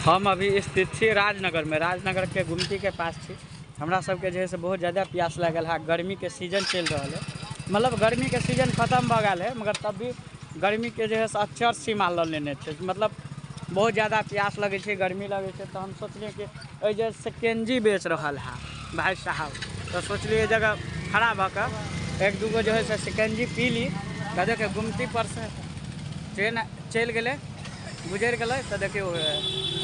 हम अभी स्थित छी राजनगर में, राजनगर के गुमती के पास छी। हमरा सबके जे है से बहुत ज़्यादा प्यास लागल है। गर्मी के सीजन चल रहा है, मतलब गर्मी के सीजन खत्म भ गया है, मगर तब भी गर्मी के जो है से अक्षर सीमा ल लेने छे। मतलब बहुत ज़्यादा प्यास लगे छे, गर्मी लगे छे, तो हम सोचलिए कि जे शिकंजी बेच रहा है भाई साहब, तो सोचलिए जगह खड़ा भकर एक दूगो जो है से शिकंजी पी ली। कहे के गुमती पर से ट्रेन चल गए, गुजर गए, तो देखियो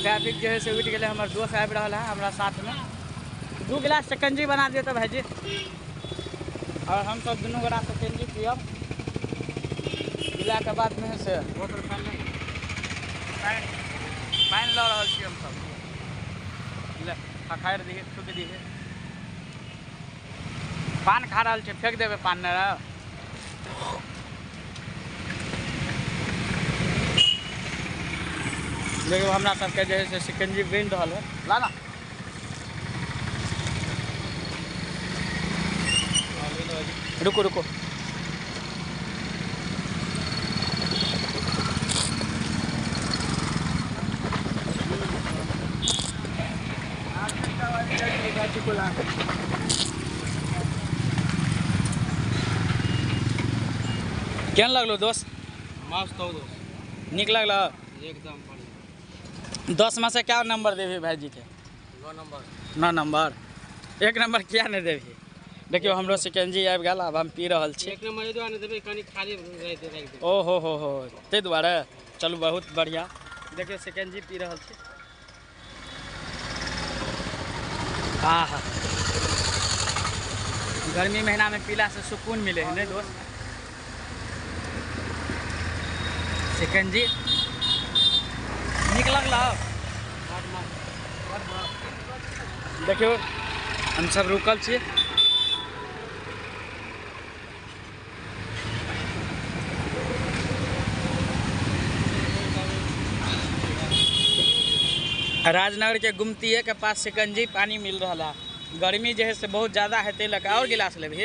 ट्रैफिक जो है से उठ गए। हमारे दोस्त आबि रहा है हमारा साथ में, 2 गिलास शिकंजी बना दिए तो भाईजी, और हम सब दोनों गोरा शिकंजी पियब। पिला के बाद में से बोतल पानी ला रहा छी हम सब। खखाड़ दिए, थूक दिए, पान खा रहा छे, फेंक देवे पान न रहा। देखियो हमरा सबके जे है से शिकंजी बन रहा है, ला ना रुको रुको। केहन लगलो दोस्त? मस्त हो दोस्त, निक लगल एकदम बढ़िया। 10 में से क्या नंबर देवी भाईजी के? 9 नंबर। 9 नंबर। 1 नंबर क्या नहीं देवी? देखियो हमरो शिकंजी आबि गया, अब हम पी रहल छी। 1 नंबर दुआरे देबे, कनी खाली रह दे। ओ हो ते दुआरे चलू बहुत बढ़िया। देखियो शिकंजी पी रहल छी। आहा, गर्मी महीना में पीला से सुकून मिले है नहीं दोस्त? शिकंजी निक लगल। देखियो हम सब रुकल छी, राजनगर के गुमतीये के पास शिकंजी पानी मिल रहा है। गर्मी जो है से बहुत ज़्यादा है, तेल का और गिलास ले भी।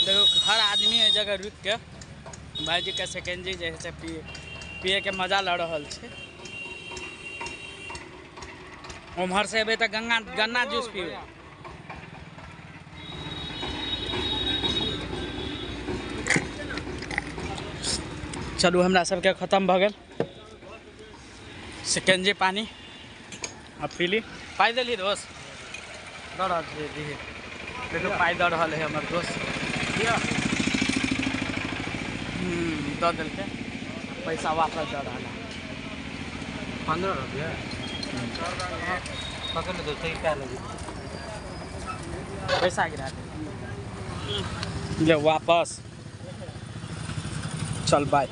देखो हर आदमी एक जगह रुक के भाईजी के शिकंजी जो है से पिए के मजा ल रहा है। उम्हर से अबे तो गन्ना जूस पिए। चलू हमरा सबके खत्म भ गेल शिकंजी पानी, अब पीली। पाई दिली दोस्त? दऽ रहल छी, देखियो पाई दऽ रहल है हमर दोस्त। दऽ देलकै, पैसा वापस दऽ रहा है। 15 रुपया पकड़ लो, सही क्या लगी? पैसा गिरा दे ले वापस। चल बाय।